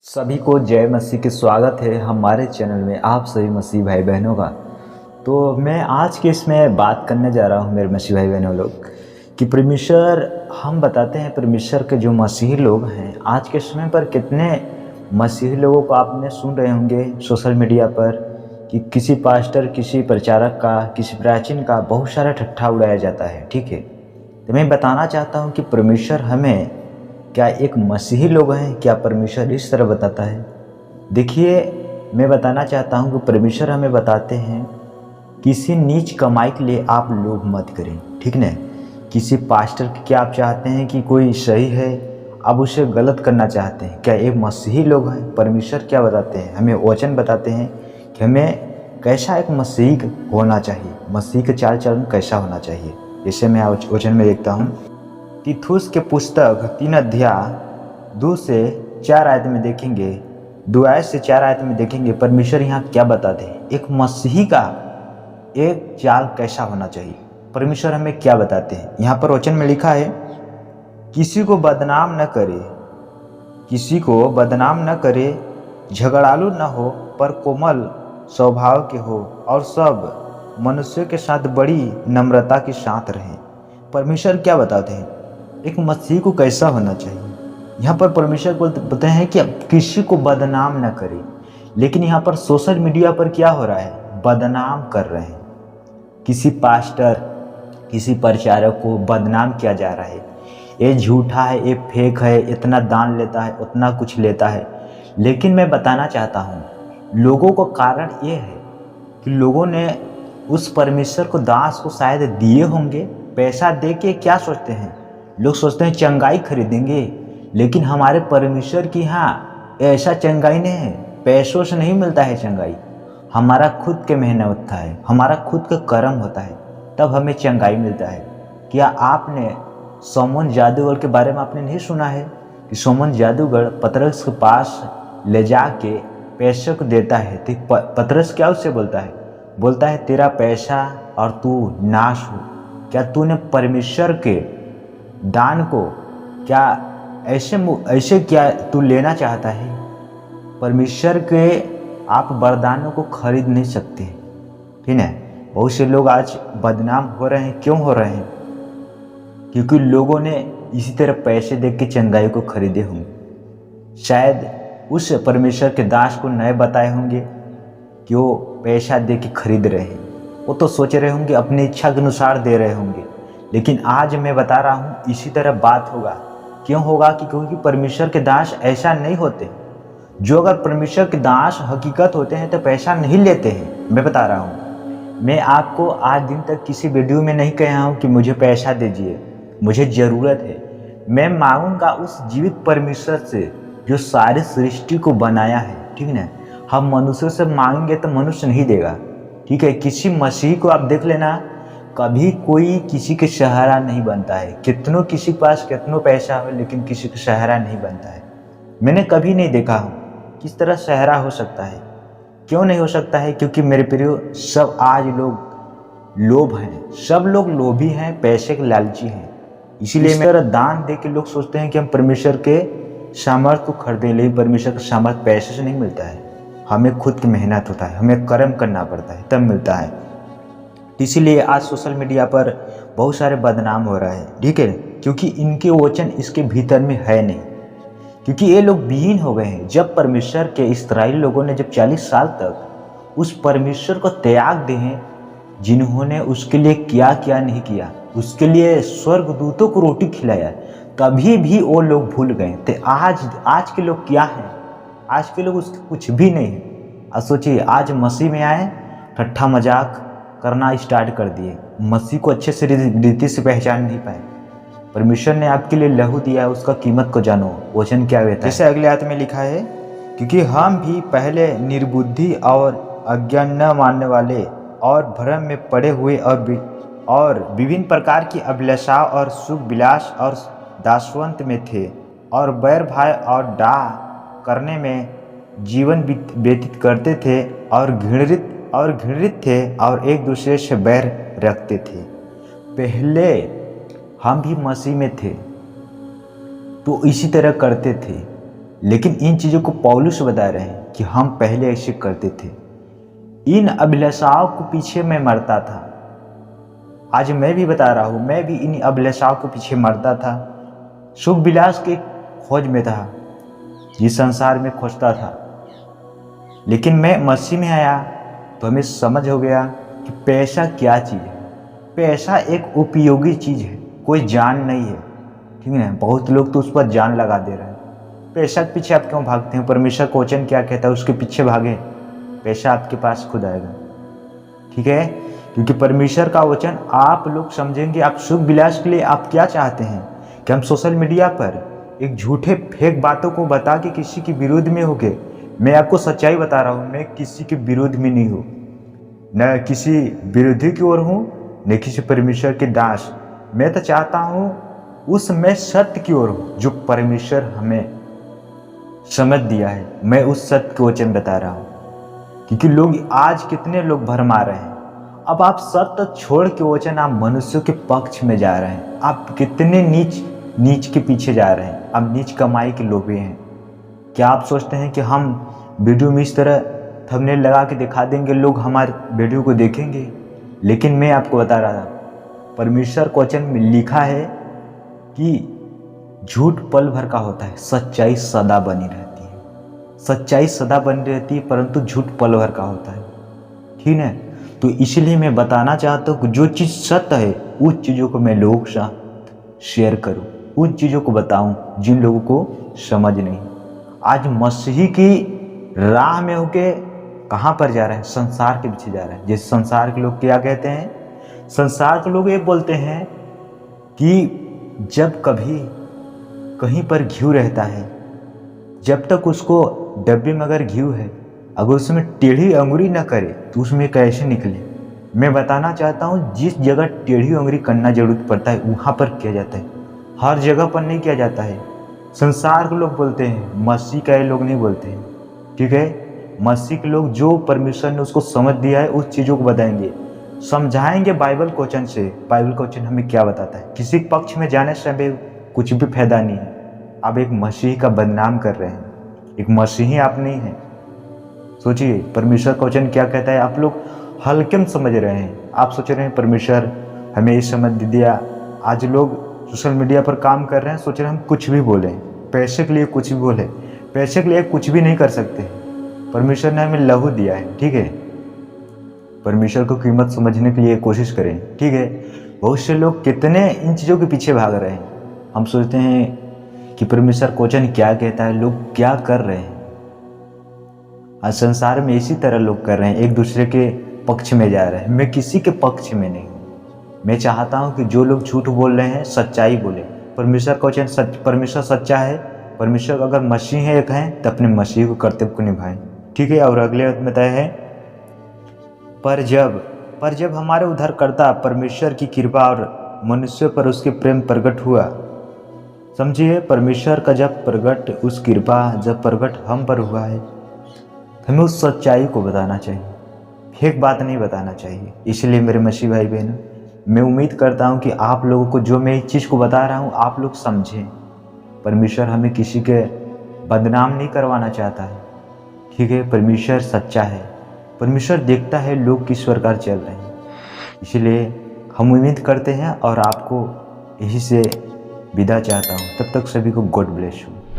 सभी को जय मसीह की स्वागत है हमारे चैनल में आप सभी मसीह भाई बहनों का। तो मैं आज के इसमें बात करने जा रहा हूँ मेरे मसीह भाई बहनों लोग कि परमेश्वर, हम बताते हैं परमेश्वर के जो मसीही लोग हैं आज के समय पर कितने मसीही लोगों को आपने सुन रहे होंगे सोशल मीडिया पर कि किसी पास्टर, किसी प्रचारक का, किसी प्राचीन का बहुत सारा ठट्ठा उड़ाया जाता है। ठीक है, तो मैं बताना चाहता हूँ कि परमेश्वर हमें, क्या एक मसीही लोग हैं, क्या परमेश्वर इस तरह बताता है? देखिए, मैं बताना चाहता हूँ कि परमेश्वर हमें बताते हैं किसी नीच कमाई के लिए आप लोभ मत करें। ठीक न, किसी पास्टर की क्या आप चाहते हैं कि कोई सही है आप उसे गलत करना चाहते हैं? क्या एक मसीही लोग हैं? परमेश्वर क्या बताते हैं? हमें वचन बताते हैं कि हमें कैसा एक मसीही होना चाहिए, मसीह के चाल चलन कैसा होना चाहिए। जैसे मैं वचन में देखता हूँ तीतुस के पुस्तक 3 अध्याय 2 से 4 आयत में देखेंगे, 2 आयत से 4 आयत में देखेंगे परमेश्वर यहाँ क्या बताते हैं, एक मसीही का एक चाल कैसा होना चाहिए। परमेश्वर हमें क्या बताते हैं? यहाँ पर वचन में लिखा है, किसी को बदनाम न करे, किसी को बदनाम न करे, झगड़ालू न हो, पर कोमल स्वभाव के हो, और सब मनुष्यों के साथ बड़ी नम्रता के साथ रहें। परमेश्वर क्या बताते हैं एक मसीह को कैसा होना चाहिए? यहाँ पर परमेश्वर बोलते हैं कि किसी को बदनाम न करे, लेकिन यहाँ पर सोशल मीडिया पर क्या हो रहा है, बदनाम कर रहे हैं। किसी पास्टर, किसी प्रचारक को बदनाम किया जा रहा है, ये झूठा है, ये फेक है, इतना दान लेता है, उतना कुछ लेता है। लेकिन मैं बताना चाहता हूँ लोगों को कारण ये है कि लोगों ने उस परमेश्वर को, दास को शायद दिए होंगे पैसा दे के। क्या सोचते हैं लोग? सोचते हैं चंगाई खरीदेंगे, लेकिन हमारे परमेश्वर की यहाँ ऐसा चंगाई नहीं है। पैसों से नहीं मिलता है चंगाई, हमारा खुद के मेहनत होता है, हमारा खुद का कर्म होता है, तब हमें चंगाई मिलता है। क्या आपने सोमन जादूगर के बारे में आपने नहीं सुना है कि सोमन जादूगर पतरस के पास ले जाके पैसे को देता है, तो पतरस क्या उससे बोलता है तेरा पैसा और तू नाश हो। क्या तूने परमेश्वर के दान को क्या ऐसे क्या तू लेना चाहता है? परमेश्वर के आप वरदानों को खरीद नहीं सकते। ठीक है, बहुत से लोग आज बदनाम हो रहे हैं। क्यों हो रहे हैं? क्योंकि लोगों ने इसी तरह पैसे दे के चंगाई को खरीदे होंगे। शायद उस परमेश्वर के दास को नए बताए होंगे कि वो पैसा दे के खरीद रहे हैं। वो तो सोच रहे होंगे अपनी इच्छा के अनुसार दे रहे होंगे, लेकिन आज मैं बता रहा हूँ इसी तरह बात होगा। क्यों होगा? क्योंकि परमेश्वर के दास ऐसा नहीं होते। जो अगर परमेश्वर के दास हकीकत होते हैं तो पैसा नहीं लेते हैं। मैं बता रहा हूँ, मैं आपको आज दिन तक किसी वीडियो में नहीं कहा हूँ कि मुझे पैसा दीजिए, मुझे ज़रूरत है। मैं मांगूंगा उस जीवित परमेश्वर से जो सारी सृष्टि को बनाया है। ठीक है, हम मनुष्यों से मांगेंगे तो मनुष्य नहीं देगा। ठीक है, किसी मसीह को आप देख लेना, कभी कोई किसी के सहारा नहीं बनता है। कितनों किसी के पास कितनों पैसा हो, लेकिन किसी का सहारा नहीं बनता है। मैंने कभी नहीं देखा हूँ किस तरह सहारा हो सकता है। क्यों नहीं हो सकता है? क्योंकि मेरे प्रियो, सब आज लोग लोभ हैं, सब लोग लोभी हैं, पैसे के लालची हैं। इसीलिए मेरा दान दे के लोग सोचते हैं कि हम परमेश्वर के सामर्थ्य को खरीदें, लेकिन परमेश्वर का सामर्थ्य पैसे से नहीं मिलता है। हमें खुद की मेहनत होता है, हमें कर्म करना पड़ता है, तब मिलता है। इसीलिए आज सोशल मीडिया पर बहुत सारे बदनाम हो रहा है। ठीक है, क्योंकि इनके वचन इसके भीतर में है नहीं, क्योंकि ये लोग विहीन हो गए हैं। जब परमेश्वर के इस्राएली लोगों ने जब 40 साल तक उस परमेश्वर को त्याग दिए हैं, जिन्होंने उसके लिए क्या क्या नहीं किया, उसके लिए स्वर्गदूतों को रोटी खिलाया, कभी भी वो लोग भूल गए। तो आज के लोग क्या हैं? आज के लोग उसके कुछ भी नहीं है। अब सोचिए, आज मसीह में आए, ठट्ठा मजाक करना स्टार्ट कर दिए, मसीह को अच्छे से रीति से पहचान नहीं पाए। परमेश्वर ने आपके लिए लहू दिया, उसका कीमत को जानो। वचन क्या कहता है? जैसे अगले आयत में लिखा है, क्योंकि हम भी पहले निर्बुद्धि और अज्ञान न मानने वाले और भ्रम में पड़े हुए और विभिन्न प्रकार की अभिलाषा और सुख विलास और दासवंत में थे, और बैर भाई और डाह करने में जीवन व्यतीत करते थे, और घृणित थे, और एक दूसरे से बैर रखते थे। पहले हम भी मसीह में थे तो इसी तरह करते थे, लेकिन इन चीज़ों को पौलुस बता रहे हैं कि हम पहले ऐसे करते थे, इन अभिलाषाओं को पीछे मैं मरता था। आज मैं भी बता रहा हूँ, मैं भी इन अभिलाषाओं के पीछे मरता था, सुख विलास के खोज में था, जिस संसार में खोजता था। लेकिन मैं मसीह में आया तो हमें समझ हो गया कि पैसा क्या चीज़ है। पैसा एक उपयोगी चीज़ है, कोई जान नहीं है, ठीक है ना। बहुत लोग तो उस पर जान लगा दे रहे हैं। पैसा के पीछे आप क्यों भागते हैं? परमेश्वर का वचन क्या कहता है? उसके पीछे भागे, पैसा आपके पास खुद आएगा, ठीक है। क्योंकि परमेश्वर का वचन आप लोग समझेंगे। आप सुख विलास के लिए आप क्या चाहते हैं कि हम सोशल मीडिया पर एक झूठे फेक बातों को बता के किसी के विरोध में हो गए? मैं आपको सच्चाई बता रहा हूँ, मैं किसी के विरोध में नहीं हूँ, न किसी विरोधी की ओर हूँ, न किसी परमेश्वर के दास। मैं तो चाहता हूँ उस मैं सत्य की ओर हूँ जो परमेश्वर हमें समझ दिया है। मैं उस सत्य के वचन बता रहा हूँ, क्योंकि लोग आज कितने लोग भरमा रहे हैं। अब आप सत्य छोड़ के वचन आप मनुष्यों के पक्ष में जा रहे हैं। आप कितने नीच के पीछे जा रहे हैं। आप नीच कमाई के लोभी हैं। क्या आप सोचते हैं कि हम वीडियो में इस तरह थंबनेल लगा के दिखा देंगे, लोग हमारे वीडियो को देखेंगे? लेकिन मैं आपको बता रहा था, परमेश्वर के वचन में लिखा है कि झूठ पल भर का होता है, सच्चाई सदा बनी रहती है। सच्चाई सदा बनी रहती है, परंतु झूठ पल भर का होता है, ठीक है। तो इसलिए मैं बताना चाहता हूँ कि जो चीज़ सत्य है उस चीज़ों को मैं लोगों के साथ शेयर करूँ, उन चीज़ों को बताऊँ जिन लोगों को समझ नहीं। आज मसीही की राह में होके कहाँ पर जा रहे हैं? संसार के पीछे जा रहे हैं। जैसे संसार के लोग क्या कहते हैं? संसार के लोग ये बोलते हैं कि जब कभी कहीं पर घी रहता है, जब तक उसको डब्बे में अगर घी है, अगर उसमें टेढ़ी अंगुरी ना करे तो उसमें कैसे निकले? मैं बताना चाहता हूँ, जिस जगह टेढ़ी अंगुरी करना जरूरत पड़ता है वहाँ पर किया जाता है, हर जगह पर नहीं किया जाता है। संसार के लोग बोलते हैं, मसीह के लोग नहीं बोलते हैं, ठीक है। मसीह के लोग जो परमेश्वर ने उसको समझ दिया है उस चीज़ों को बताएंगे, समझाएंगे बाइबल क्वेश्चन से। बाइबल क्वेश्चन हमें क्या बताता है? किसी पक्ष में जाने से हमें कुछ भी फायदा नहीं है। आप एक मसीह का बदनाम कर रहे हैं, एक मसीही आप नहीं हैं। सोचिए परमेश्वर का वचन क्या कहता है। आप लोग हल्के में समझ रहे हैं। आप सोच रहे हैं परमेश्वर हमें ये समझ दिया। आज लोग सोशल मीडिया पर काम कर रहे हैं, सोच रहे हैं हम कुछ भी बोलें, पैसे के लिए कुछ भी बोलें। पैसे के लिए कुछ भी नहीं कर सकते। परमेश्वर ने हमें लहू दिया है, ठीक है। परमेश्वर को कीमत समझने के लिए कोशिश करें, ठीक है। बहुत से लोग कितने इन चीज़ों के पीछे भाग रहे हैं। हम सोचते हैं कि परमेश्वर का वचन क्या कहता है, लोग क्या कर रहे हैं। आज संसार में इसी तरह लोग कर रहे हैं, एक दूसरे के पक्ष में जा रहे हैं। मैं किसी के पक्ष में नहीं हूँ। मैं चाहता हूँ कि जो लोग झूठ बोल रहे हैं सच्चाई बोले। परमेश्वर का वचन परमेश्वर सच्चा है। परमेश्वर अगर मसीह एक हैं तो अपने मसीह को कर्तव्य को निभाएं, ठीक है। और अगले में बताया है, पर जब हमारे उद्धारकर्ता परमेश्वर की कृपा और मनुष्य पर उसके प्रेम प्रकट हुआ। समझिए, परमेश्वर का जब प्रकट, उस कृपा जब प्रकट हम पर हुआ है, हमें उस सच्चाई को बताना चाहिए, फेक बात नहीं बताना चाहिए। इसलिए मेरे मसीह भाई बहनों, मैं उम्मीद करता हूँ कि आप लोगों को जो मैं इस चीज़ को बता रहा हूँ आप लोग समझें। परमेश्वर हमें किसी के बदनाम नहीं करवाना चाहता है, ठीक है। परमेश्वर सच्चा है। परमेश्वर देखता है लोग किस प्रकार चल रहे हैं। इसलिए हम उम्मीद करते हैं और आपको यही से विदा चाहता हूँ। तब तक सभी को गॉड ब्लेस यू।